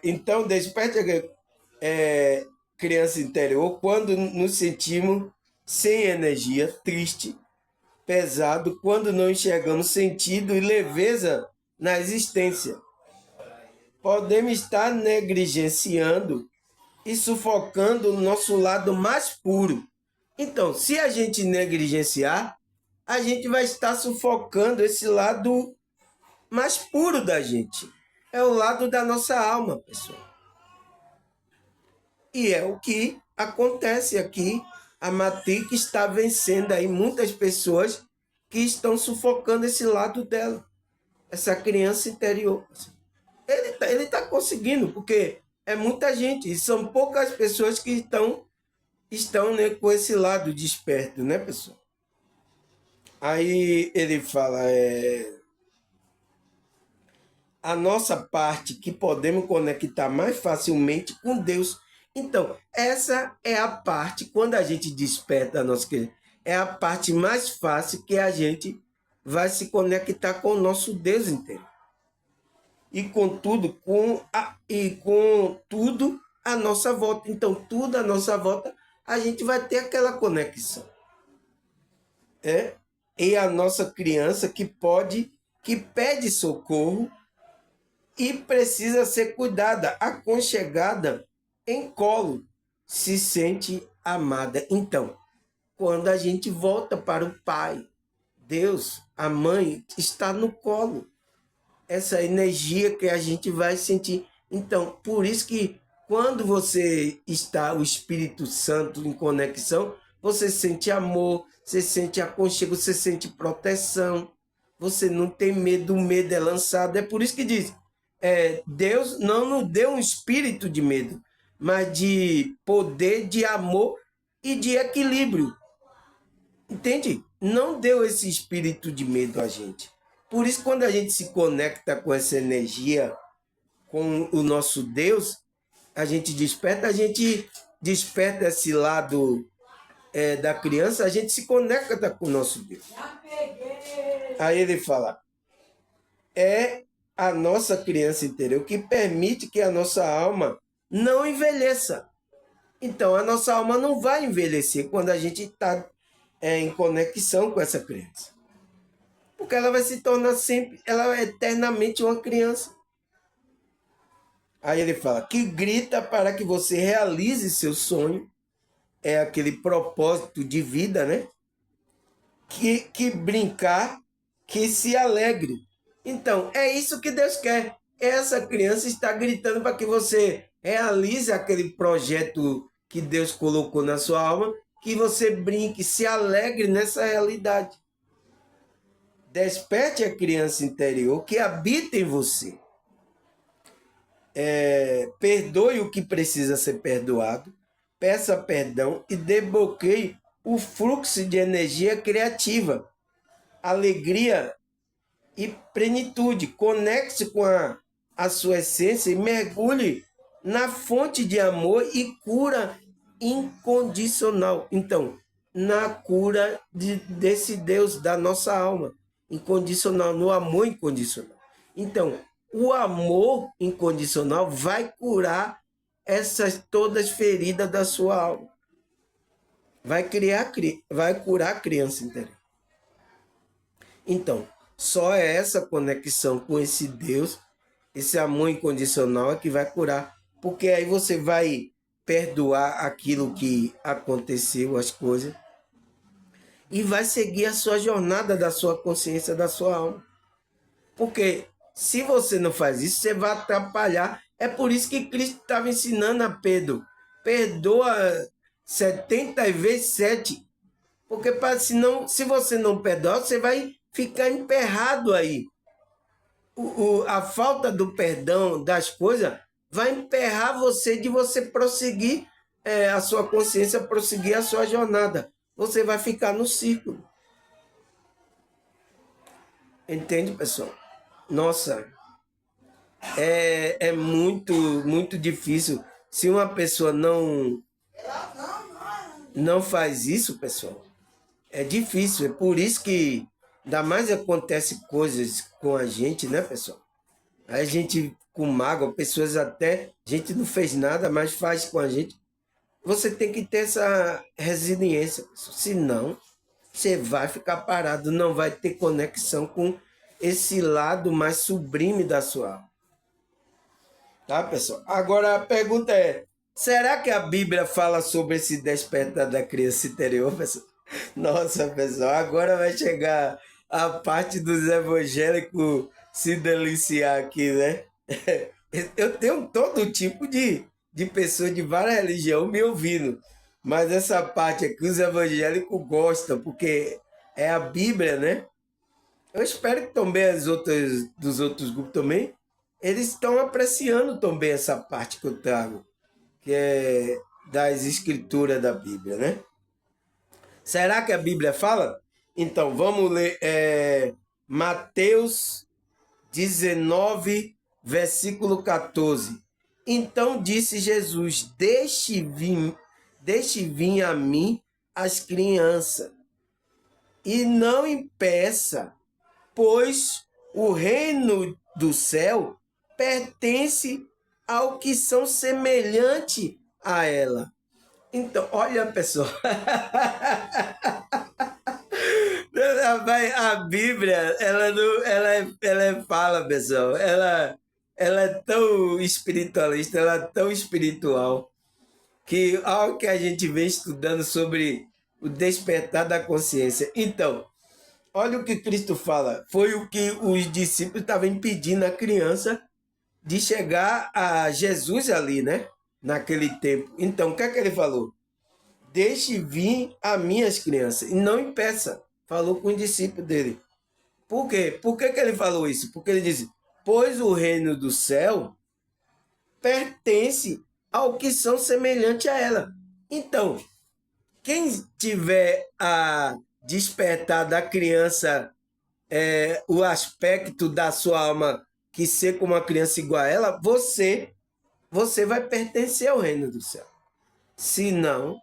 então desperte a criança interior quando nos sentimos sem energia, triste, pesado, quando não enxergamos sentido e leveza na existência. Podemos estar negligenciando e sufocando o nosso lado mais puro. Então, se a gente negligenciar, a gente vai estar sufocando esse lado mais puro da gente. É o lado da nossa alma, pessoal. E é o que acontece aqui. A Matrix está vencendo aí muitas pessoas que estão sufocando esse lado dela, essa criança interior. Ele tá conseguindo, porque é muita gente, e são poucas pessoas que estão né, com esse lado desperto, né, pessoal? Aí ele fala, a nossa parte que podemos conectar mais facilmente com Deus. Então, essa é a parte, quando a gente desperta a nossa criança, é a parte mais fácil que a gente vai se conectar com o nosso Deus inteiro. E com tudo, com tudo à nossa volta. Então, tudo à nossa volta, a gente vai ter aquela conexão. E a nossa criança que pede socorro e precisa ser cuidada, aconchegada em colo, se sente amada. Então, quando a gente volta para o Pai, Deus, a Mãe, está no colo. Essa energia que a gente vai sentir. Então, por isso que quando você está, o Espírito Santo em conexão, você sente amor, você sente aconchego, você sente proteção, você não tem medo, o medo é lançado. É por isso que diz, Deus não nos deu um espírito de medo, mas de poder, de amor e de equilíbrio. Entende? Não deu esse espírito de medo a gente. Por isso, quando a gente se conecta com essa energia, com o nosso Deus, a gente desperta esse lado da criança, a gente se conecta com o nosso Deus. Aí ele fala, é a nossa criança interior que permite que a nossa alma não envelheça. Então, a nossa alma não vai envelhecer quando a gente está em conexão com essa criança. Porque ela vai se tornar sempre, ela é eternamente uma criança. Aí ele fala, que grita para que você realize seu sonho, é aquele propósito de vida, né? que brincar, que se alegre. Então, é isso que Deus quer. Essa criança está gritando para que você realize aquele projeto que Deus colocou na sua alma, que você brinque, se alegre nessa realidade. Desperte a criança interior que habita em você. Perdoe o que precisa ser perdoado, peça perdão e debloqueie o fluxo de energia criativa, alegria e plenitude. Conecte-se com a sua essência e mergulhe na fonte de amor e cura incondicional. Então, na cura desse Deus da nossa alma, incondicional, no amor incondicional. Então, o amor incondicional vai curar essas todas feridas da sua alma. Vai curar a criança interior. Então, só é essa conexão com esse Deus, esse amor incondicional é que vai curar. Porque aí você vai perdoar aquilo que aconteceu, as coisas, e vai seguir a sua jornada da sua consciência, da sua alma. Porque se você não faz isso, você vai atrapalhar. É por isso que Cristo estava ensinando a Pedro: perdoa 70 vezes 7. Porque senão, se você não perdoar, você vai ficar emperrado aí. A falta do perdão das coisas vai emperrar você de você prosseguir a sua consciência, prosseguir a sua jornada. Você vai ficar no círculo. Entende, pessoal? Nossa, é muito, muito difícil. Se uma pessoa não faz isso, pessoal, é difícil. É por isso que ainda mais acontece coisas com a gente, né, pessoal? Aí a gente com mágoa, pessoas até, a gente não fez nada, mas faz com a gente. Você tem que ter essa resiliência, pessoal. Senão, você vai ficar parado, não vai ter conexão com esse lado mais sublime da sua alma. Tá, pessoal? Agora a pergunta é: será que a Bíblia fala sobre esse despertar da criança interior, pessoal? Nossa, pessoal, agora vai chegar a parte dos evangélicos se deliciar aqui, né? Eu tenho todo tipo de pessoas de várias religiões me ouvindo, mas essa parte aqui os evangélicos gostam, porque é a Bíblia, né? Eu espero que também dos outros grupos também, eles estão apreciando também essa parte que eu trago, que é das escrituras da Bíblia, né? Será que a Bíblia fala? Então, vamos ler Mateus 19, versículo 14. Então disse Jesus: deixe vir a mim as crianças, e não impeça, pois o reino do céu pertence ao que são semelhantes a ela. Então, olha, pessoal. A Bíblia, ela fala, pessoal, ela é tão espiritualista, ela é tão espiritual, que algo que a gente vem estudando sobre o despertar da consciência. Então, olha o que Cristo fala. Foi o que os discípulos estavam impedindo a criança de chegar a Jesus ali, né? Naquele tempo. Então, o que é que ele falou? Deixe vir a minhas crianças e não impeça. Falou com o discípulo dele. Por quê? Por que ele falou isso? Porque ele disse: pois o reino do céu pertence ao que são semelhantes a ela. Então, quem tiver a despertar da criança o aspecto da sua alma que ser como uma criança igual a ela, você vai pertencer ao reino do céu. Se não,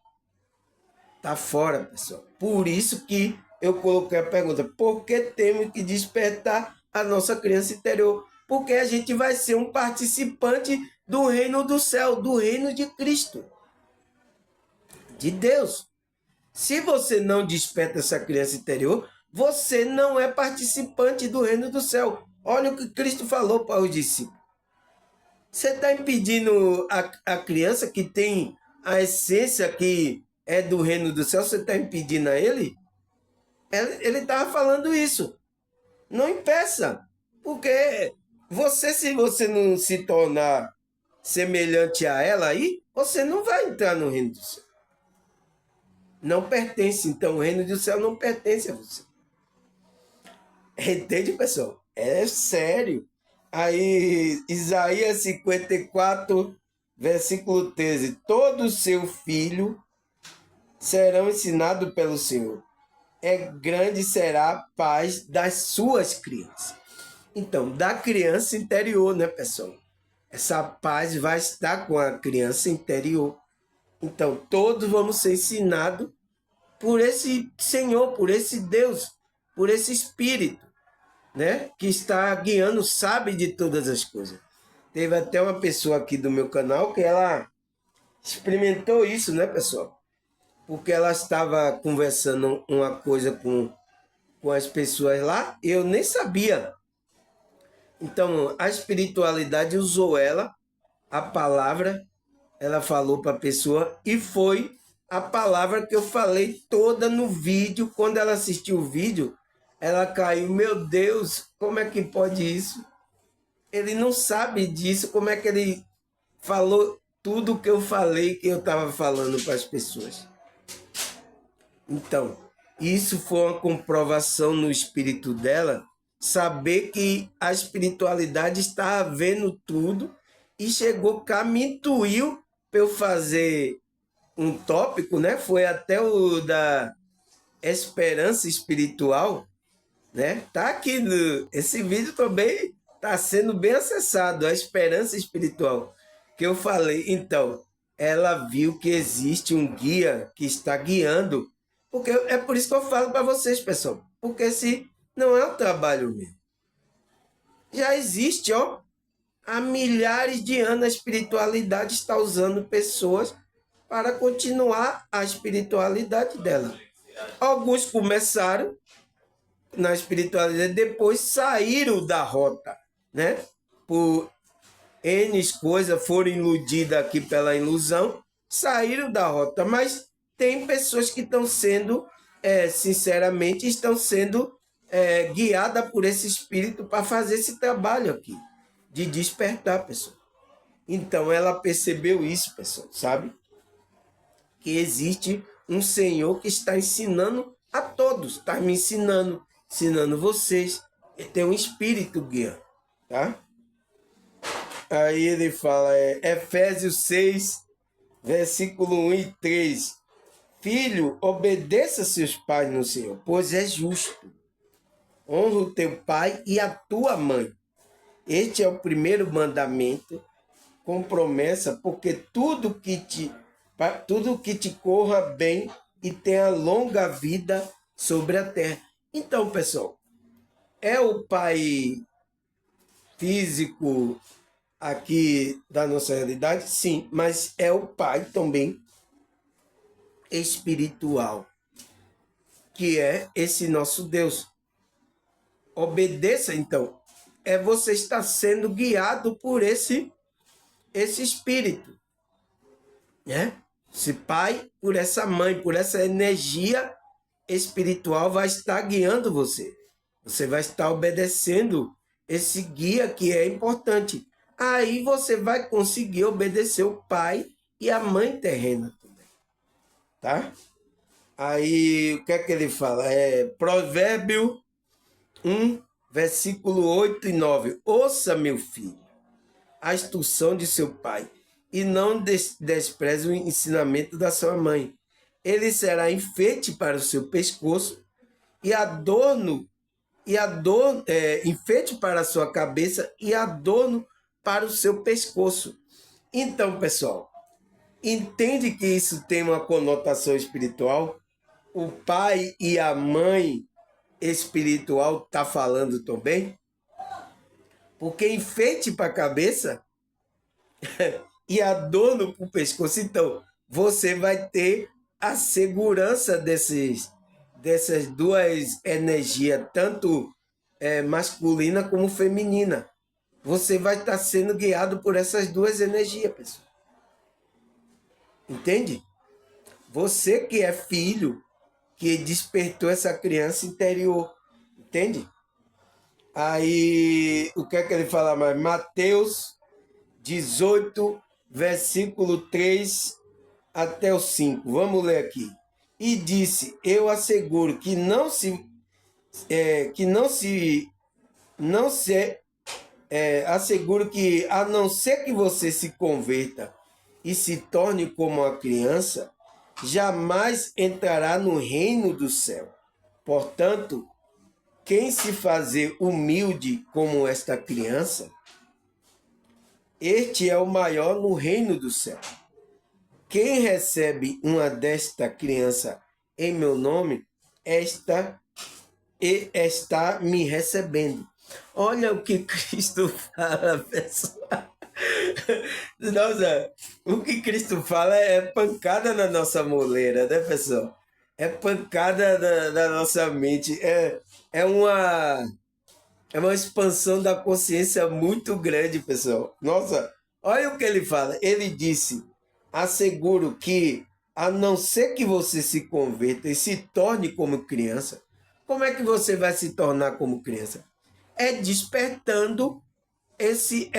tá fora, pessoal. Por isso que eu coloquei a pergunta: por que temos que despertar a nossa criança interior? Porque a gente vai ser um participante do reino do céu, do reino de Cristo, de Deus. Se você não desperta essa criança interior, você não é participante do reino do céu. Olha o que Cristo falou para os discípulos. Você está impedindo a criança que tem a essência que é do reino do céu, você está impedindo a ele? Ele estava falando isso. Não impeça. Porque se você não se tornar semelhante a ela aí, você não vai entrar no reino do céu. Não pertence. Então, o reino do céu não pertence a você. Entende, pessoal? É sério. Aí, Isaías 54, versículo 13. Todo seu filho serão ensinados pelo Senhor. Grande será a paz das suas crianças. Então, da criança interior, né, pessoal? Essa paz vai estar com a criança interior. Então, todos vamos ser ensinados por esse Senhor, por esse Deus, por esse Espírito, né? Que está guiando, sabe de todas as coisas. Teve até uma pessoa aqui do meu canal que ela experimentou isso, né, pessoal? Porque ela estava conversando uma coisa com as pessoas lá, e eu nem sabia. Então, a espiritualidade usou ela, a palavra, ela falou para a pessoa, e foi a palavra que eu falei toda no vídeo. Quando ela assistiu o vídeo, ela caiu. Meu Deus, como é que pode isso? Ele não sabe disso, como é que ele falou tudo o que eu falei, que eu estava falando para as pessoas. Então, isso foi uma comprovação no espírito dela, saber que a espiritualidade estava vendo tudo e chegou cá, me intuiu para eu fazer um tópico, né? Foi até o da esperança espiritual, né? Tá aqui esse vídeo também está sendo bem acessado, a esperança espiritual que eu falei. Então, ela viu que existe um guia que está guiando, porque é por isso que eu falo para vocês, pessoal, porque se não é um trabalho meu, já existe, ó, há milhares de anos a espiritualidade está usando pessoas para continuar a espiritualidade dela. Alguns começaram na espiritualidade, depois saíram da rota, né? Por N coisas, foram iludidas aqui pela ilusão, saíram da rota. Mas tem pessoas que estão sendo, sinceramente, estão sendo guiadas por esse espírito para fazer esse trabalho aqui, de despertar, pessoal. Então, ela percebeu isso, pessoal, sabe? Que existe um Senhor que está ensinando a todos, está me ensinando vocês. Tem um espírito guiando, tá? Aí ele fala, Efésios 6, versículo 1 e 3. Filho, obedeça seus pais no Senhor, pois é justo. Honra o teu pai e a tua mãe. Este é o primeiro mandamento com promessa, porque tudo que te corra bem e tenha longa vida sobre a terra. Então, pessoal, é o pai físico aqui da nossa realidade? Sim, mas é o pai também espiritual, que é esse nosso Deus. Obedeça, então. Você estar sendo guiado por esse espírito, né? Esse pai, por essa mãe, por essa energia espiritual, vai estar guiando você. Você vai estar obedecendo esse guia que é importante. Aí você vai conseguir obedecer o pai e a mãe terrena também, tá? Aí, o que é que ele fala? Provérbio 1, versículo 8 e 9. Ouça, meu filho, a instrução de seu pai, e não despreze o ensinamento da sua mãe. Ele será enfeite para o seu pescoço e enfeite para a sua cabeça e adorno para o seu pescoço. Então, pessoal, entende que isso tem uma conotação espiritual? O pai e a mãe espiritual tá falando também? Porque enfeite para a cabeça e adorno para o pescoço. Então, você vai ter a segurança dessas duas energias, tanto masculina como feminina. Você vai estar sendo guiado por essas duas energias, pessoal. Entende? Você que é filho, que despertou essa criança interior. Entende? Aí, o que é que ele fala mais? Mateus 18, versículo 3 até o 5. Vamos ler aqui. E disse: eu asseguro que não se asseguro que, a não ser que você se converta e se torne como uma criança, jamais entrará no reino do céu. Portanto, quem se fazer humilde como esta criança, este é o maior no reino do céu. Quem recebe uma desta criança em meu nome, esta está me recebendo. Olha o que Cristo fala, pessoal. Nossa, o que Cristo fala é pancada na nossa moleira, né, pessoal? É pancada na nossa mente. É uma expansão da consciência muito grande, pessoal. Nossa, olha o que ele fala. Ele disse: asseguro que, a não ser que você se converta e se torne como criança, como é que você vai se tornar como criança? É despertando esse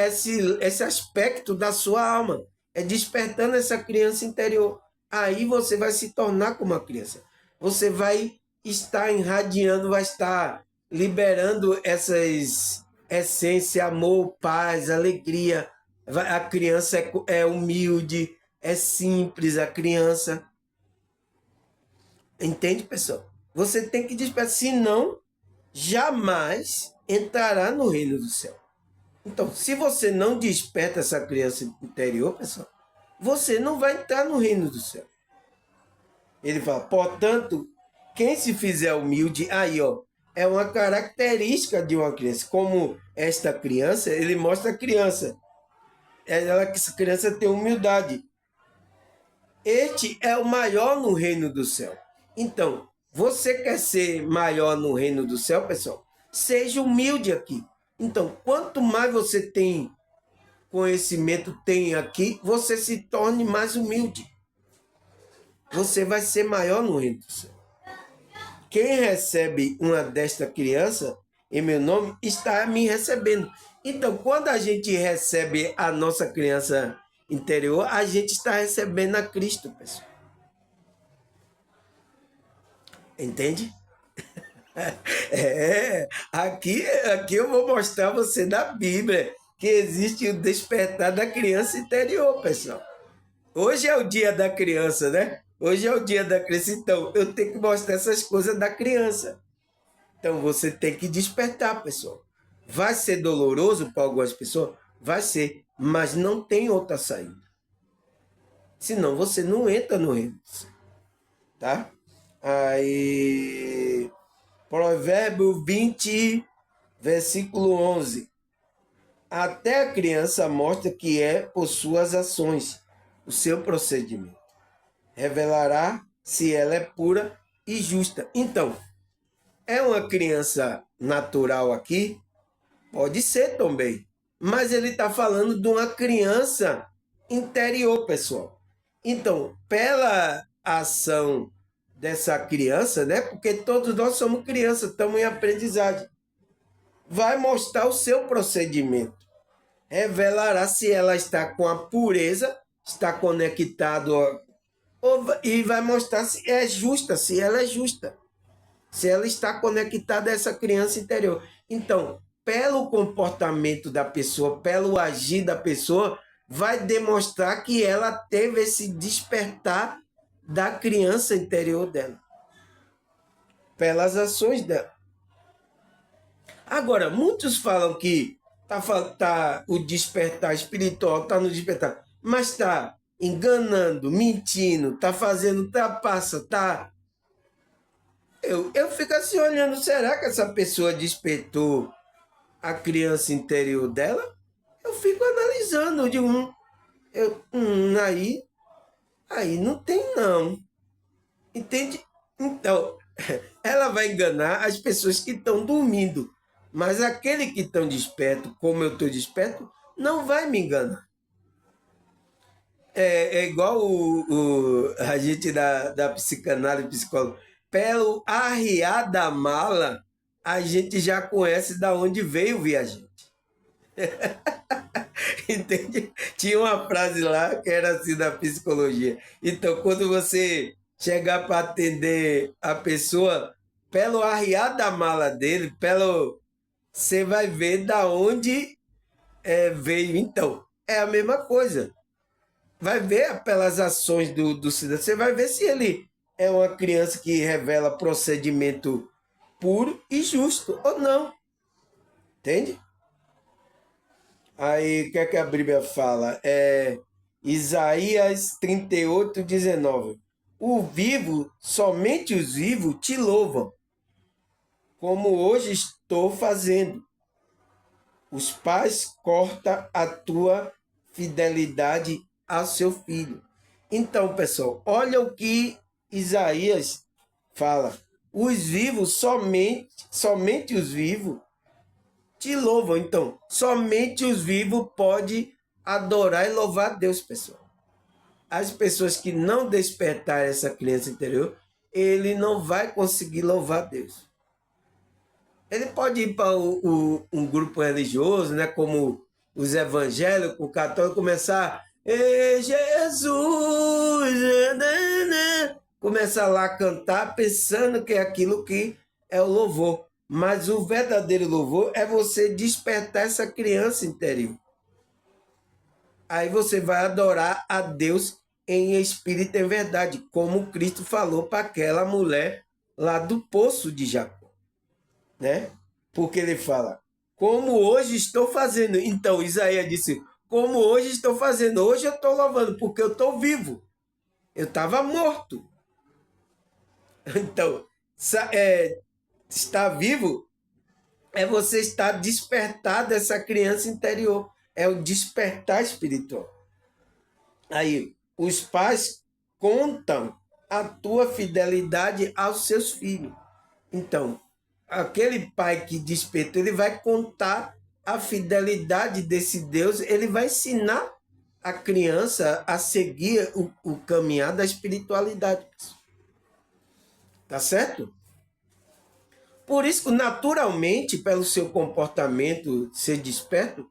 aspecto da sua alma. É despertando essa criança interior. Aí você vai se tornar como uma criança. Você vai estar irradiando, vai estar liberando essas essências, amor, paz, alegria. A criança é humilde, é simples, a criança. Entende, pessoal? Você tem que despertar, senão jamais entrará no reino do céu. Então, se você não desperta essa criança interior, pessoal, você não vai entrar no reino do céu. Ele fala: portanto, quem se fizer humilde, aí, ó, é uma característica de uma criança. Como esta criança, ele mostra a criança. Essa criança tem humildade. Este é o maior no reino do céu. Então, você quer ser maior no reino do céu, pessoal? Seja humilde aqui. Então, quanto mais você tem conhecimento, tem aqui, você se torne mais humilde. Você vai ser maior no reino do céu. Quem recebe uma desta criança, em meu nome, está me recebendo. Então, quando a gente recebe a nossa criança interior, a gente está recebendo a Cristo, pessoal. Entende? Aqui eu vou mostrar a você da Bíblia que existe o despertar da criança interior, pessoal. Hoje é o dia da criança, né? Hoje é o dia da criança, então eu tenho que mostrar essas coisas da criança. Então você tem que despertar, pessoal. Vai ser doloroso para algumas pessoas? Vai ser, mas não tem outra saída. Senão você não entra no reino, tá? Aí, Provérbio 20, versículo 11. Até a criança mostra que é por suas ações, o seu procedimento. Revelará se ela é pura e justa. Então, é uma criança natural aqui? Pode ser também. Mas ele está falando de uma criança interior, pessoal. Então, pela ação dessa criança, né? Porque todos nós somos crianças, estamos em aprendizagem. Vai mostrar o seu procedimento. Revelará se ela está com a pureza, está conectado, e vai mostrar se é justa, se ela é justa. Se ela está conectada a essa criança interior. Então, pelo comportamento da pessoa, pelo agir da pessoa, vai demonstrar que ela teve esse despertar da criança interior dela. Pelas ações dela. Agora, muitos falam que o despertar espiritual está no despertar, mas está enganando, mentindo, está fazendo trapaça, está... Eu fico assim olhando, será que essa pessoa despertou a criança interior dela? Eu fico analisando de aí não tem não. Entende? Então, ela vai enganar as pessoas que estão dormindo. Mas aquele que estão desperto, como eu estou desperto, não vai me enganar. É igual a gente da psicanálise, psicólogo. pelo arriar da mala, a gente já conhece da onde veio o viajante. Entende? Tinha uma frase lá que era assim da psicologia. Então, quando você chegar para atender a pessoa, pelo arriar da mala dele, você vai ver da onde veio. Então, é a mesma coisa. Vai ver pelas ações do cidadão. Você vai ver se ele é uma criança que revela procedimento puro e justo ou não. Entende? Aí, o que é que a Bíblia fala? Isaías 38:19. O vivo, somente os vivos te louvam, como hoje estou fazendo. Os pais cortam a tua fidelidade ao seu filho. Então, pessoal, olha o que Isaías fala. Os vivos, somente os vivos, te louvam. Então, somente os vivos podem adorar e louvar a Deus, pessoal. As pessoas que não despertarem essa criança interior, ele não vai conseguir louvar a Deus. Ele pode ir para um grupo religioso, né, como os evangélicos, o católico, começar Ei, Jesus, começar lá a cantar pensando que é aquilo que é o louvor. Mas o verdadeiro louvor é você despertar essa criança interior. Aí você vai adorar a Deus em espírito e em verdade, como Cristo falou para aquela mulher lá do poço de Jacó, né? Porque ele fala, como hoje estou fazendo. Então Isaías disse, como hoje estou fazendo. Hoje eu estou louvando, porque eu estou vivo. Eu estava morto. Então, estar vivo é você estar despertado dessa criança interior. É o despertar espiritual. Aí, os pais contam a tua fidelidade aos seus filhos. Então, aquele pai que despertou, ele vai contar a fidelidade desse Deus, ele vai ensinar a criança a seguir o caminhar da espiritualidade. Tá certo? Por isso, naturalmente, pelo seu comportamento ser desperto,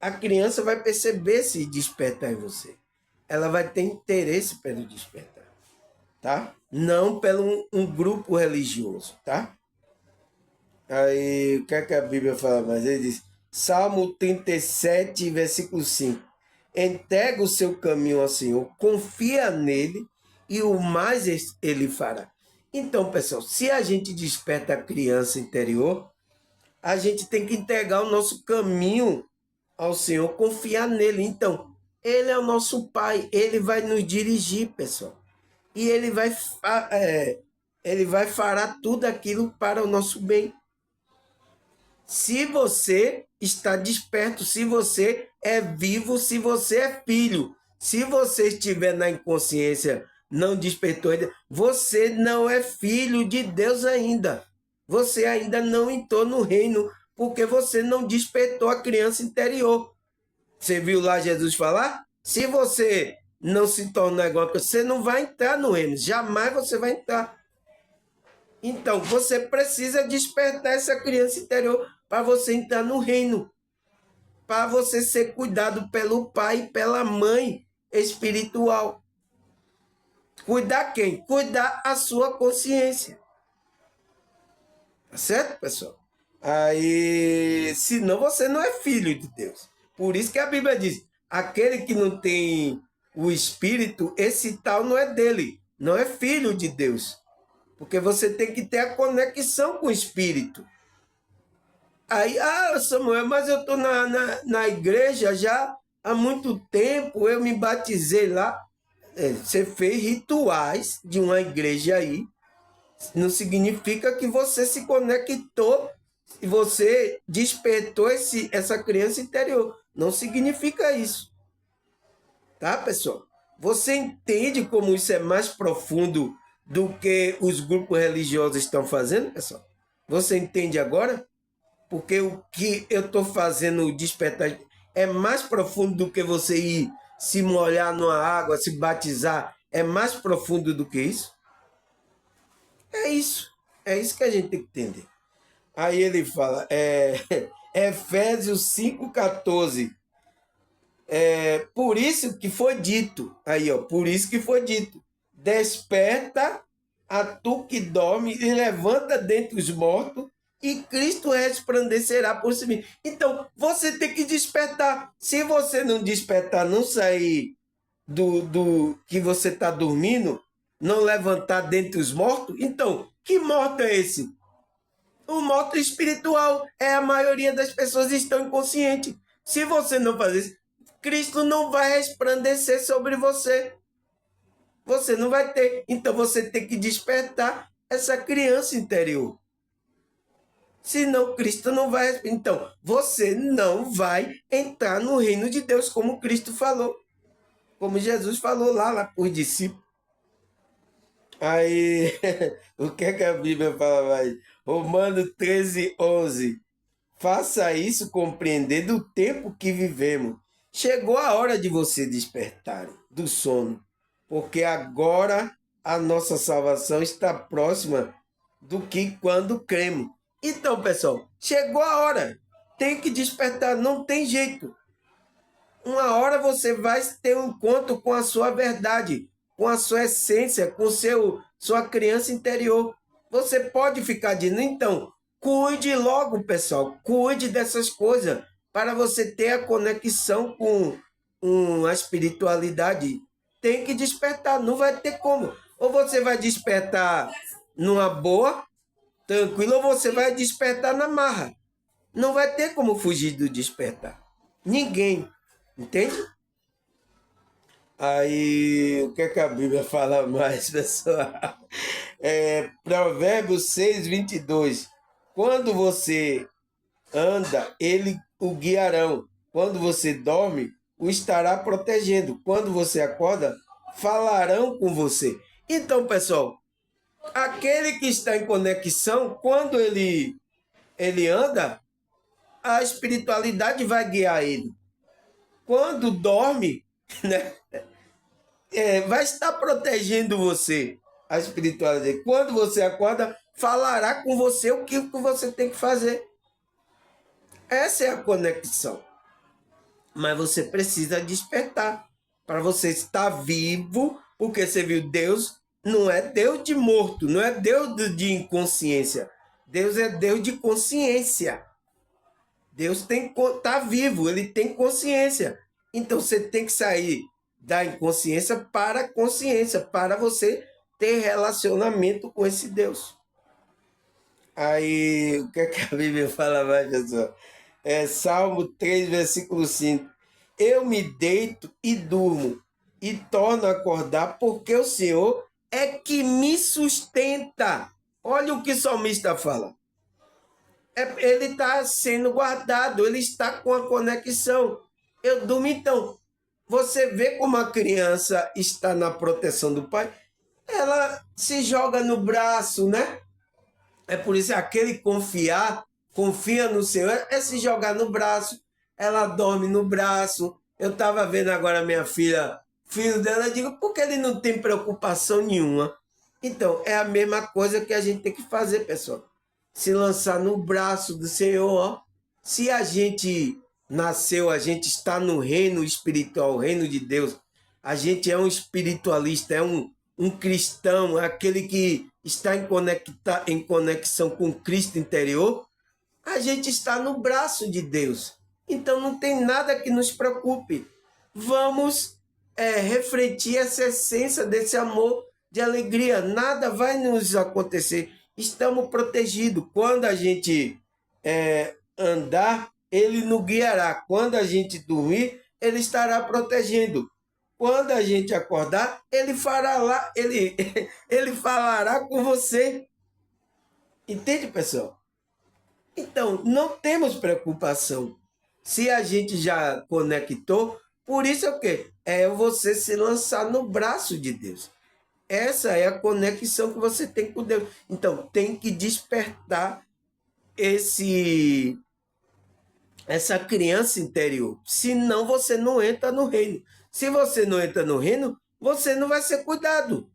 a criança vai perceber se despertar em você. Ela vai ter interesse pelo despertar, tá? Não pelo um grupo religioso, tá? Aí, o que é que a Bíblia fala mais? Ele diz, Salmo 37, versículo 5. Entrega o seu caminho ao Senhor, confia nele e o mais ele fará. Então, pessoal, se a gente desperta a criança interior, a gente tem que entregar o nosso caminho ao Senhor, confiar nele. Então, ele é o nosso Pai, ele vai nos dirigir, pessoal. E ele vai fará tudo aquilo para o nosso bem. Se você está desperto, se você é vivo, se você é filho, se você estiver na inconsciência, não despertou ainda, você não é filho de Deus ainda. Você ainda não entrou no reino, porque você não despertou a criança interior. Você viu lá Jesus falar? Se você não se tornar igual, você não vai entrar no reino, jamais você vai entrar. Então, você precisa despertar essa criança interior para você entrar no reino, para você ser cuidado pelo pai e pela mãe espiritual. Cuidar quem? Cuidar a sua consciência. Tá certo, pessoal? Aí, senão você não é filho de Deus. Por isso que a Bíblia diz, aquele que não tem o Espírito, esse tal não é dele, não é filho de Deus. Porque você tem que ter a conexão com o Espírito. Aí, Samuel, mas eu estou na igreja já há muito tempo, eu me batizei lá. Você fez rituais de uma igreja aí, não significa que você se conectou e você despertou essa criança interior. Não significa isso. Tá, pessoal? Você entende como isso é mais profundo do que os grupos religiosos estão fazendo, pessoal? Você entende agora? Porque o que eu estou fazendo despertar é mais profundo do que você ir se molhar numa água, se batizar. É mais profundo do que isso? É isso. É isso que a gente tem que entender. Aí ele fala, Efésios 5,14. Por isso que foi dito, aí ó, por isso que foi dito, desperta a tu que dorme e levanta dentre os mortos e Cristo resplandecerá por si mesmo. Então, você tem que despertar. Se você não despertar, não sair do que você está dormindo, não levantar dentre os mortos, então, que morto é esse? O morto espiritual. É a maioria das pessoas estão inconscientes. Se você não fazer isso, Cristo não vai resplandecer sobre você. Você não vai ter. Então você tem que despertar essa criança interior. Senão Cristo não vai. Então você não vai entrar no reino de Deus, como Cristo falou. Como Jesus falou lá para os discípulos. Aí, o que é que a Bíblia fala mais? Romanos 13:11. Faça isso compreender do tempo que vivemos. Chegou a hora de você despertar do sono, porque agora a nossa salvação está próxima do que quando cremos. Então, pessoal, chegou a hora. Tem que despertar, não tem jeito. Uma hora você vai ter um encontro com a sua verdade, com a sua essência, com sua criança interior. Você pode ficar dizendo, então, cuide logo, pessoal, cuide dessas coisas, para você ter a conexão com a espiritualidade. Tem que despertar, não vai ter como. Ou você vai despertar numa boa, tranquilo, ou você vai despertar na marra. Não vai ter como fugir do despertar. Ninguém. Entende? Aí, o que é que a Bíblia fala mais, pessoal? Provérbios 6:22. Quando você anda, ele o guiarão. Quando você dorme, o estará protegendo. Quando você acorda, falarão com você. Então, pessoal, aquele que está em conexão, quando ele anda, a espiritualidade vai guiar ele. Quando dorme, né, vai estar protegendo você, a espiritualidade. Quando você acorda, falará com você o que você tem que fazer. Essa é a conexão. Mas você precisa despertar para você estar vivo, porque você viu, Deus não é Deus de morto, não é Deus de inconsciência. Deus é Deus de consciência. Deus está vivo, ele tem consciência. Então você tem que sair da inconsciência para a consciência, para você ter relacionamento com esse Deus. Aí, o que é que a Bíblia fala mais, pessoal? Salmo 3, versículo 5. Eu me deito e durmo, e torno a acordar, porque o Senhor é que me sustenta. Olha o que o salmista fala. Ele está sendo guardado, ele está com a conexão. Eu durmo, então. Você vê como a criança está na proteção do pai? Ela se joga no braço, né? É por isso que aquele confia no Senhor, é se jogar no braço. Ela dorme no braço. Eu estava vendo agora minha filha, filho dela, eu digo, por que ele não tem preocupação nenhuma? Então, é a mesma coisa que a gente tem que fazer, pessoal. Se lançar no braço do Senhor, ó. Se a gente nasceu, a gente está no reino espiritual, o reino de Deus. A gente é um espiritualista, é um cristão, é aquele que está em conexão com Cristo interior. A gente está no braço de Deus. Então não tem nada que nos preocupe. Vamos refletir essa essência desse amor, de alegria. Nada vai nos acontecer. Estamos protegidos. Quando a gente andar, ele nos guiará. Quando a gente dormir, ele estará protegendo. Quando a gente acordar, ele falará com você. Entende, pessoal? Então, não temos preocupação. Se a gente já conectou, por isso é o quê? É você se lançar no braço de Deus. Essa é a conexão que você tem com Deus. Então, tem que despertar essa criança interior. Senão, você não entra no reino. Se você não entra no reino, você não vai ser cuidado.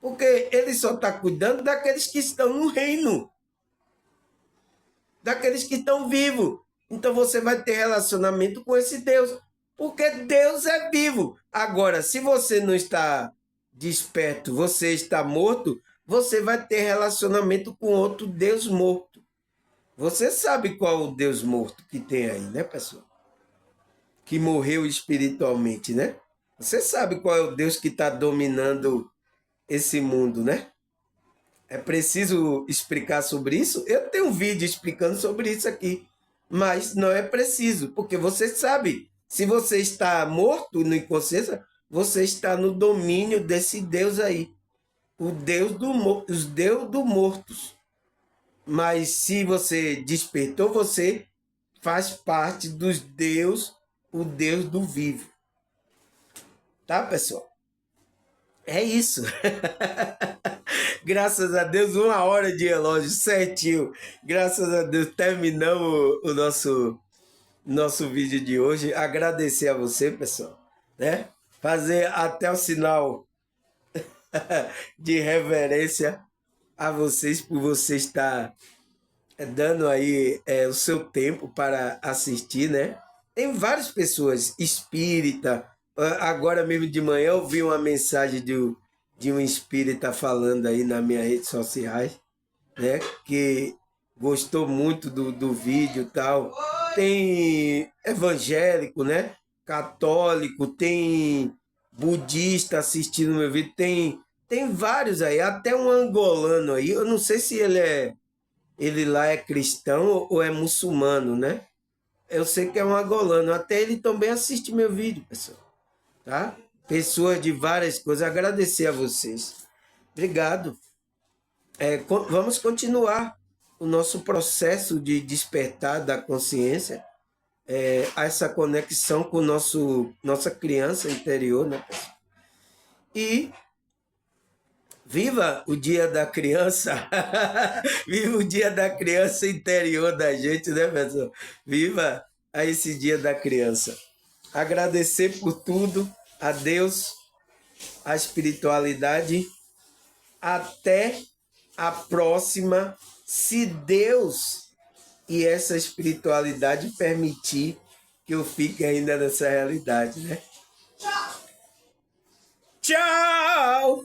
Porque ele só está cuidando daqueles que estão no reino, daqueles que estão vivos. Então você vai ter relacionamento com esse Deus, porque Deus é vivo. Agora, se você não está desperto, você está morto, você vai ter relacionamento com outro Deus morto. Você sabe qual o Deus morto que tem aí, né, pessoal? Que morreu espiritualmente, né? Você sabe qual é o Deus que está dominando esse mundo, né? É preciso explicar sobre isso? Eu tenho um vídeo explicando sobre isso aqui, mas não é preciso, porque você sabe, se você está morto no inconsciência, você está no domínio desse Deus aí, o Deus os Deus dos mortos. Mas se você despertou, você faz parte dos Deus, o Deus do vivo. Tá, pessoal? É isso. Graças a Deus, 1 hora de relógio certinho. Graças a Deus, terminamos o nosso vídeo de hoje. Agradecer a você, pessoal, né? Fazer até o sinal de reverência a vocês por você estar dando aí o seu tempo para assistir, né? Tem várias pessoas espírita. Agora mesmo de manhã eu vi uma mensagem de um espírita falando aí nas minhas redes sociais, né? Que gostou muito do vídeo e tal. Tem evangélico, né? Católico, tem budista assistindo meu vídeo, tem vários aí, até um angolano aí. Eu não sei se ele lá é cristão ou é muçulmano, né? Eu sei que é um angolano. Até ele também assiste meu vídeo, pessoal. Tá? Pessoas de várias coisas. Agradecer a vocês. Obrigado. Vamos continuar o nosso processo de despertar da consciência, essa conexão com nossa criança interior, né, pessoal? E viva o Dia da Criança! Viva o Dia da Criança interior da gente, né, pessoal? Viva a esse Dia da Criança. Agradecer por tudo, a Deus, a espiritualidade. Até a próxima, se Deus e essa espiritualidade permitir que eu fique ainda nessa realidade, né? Tchau!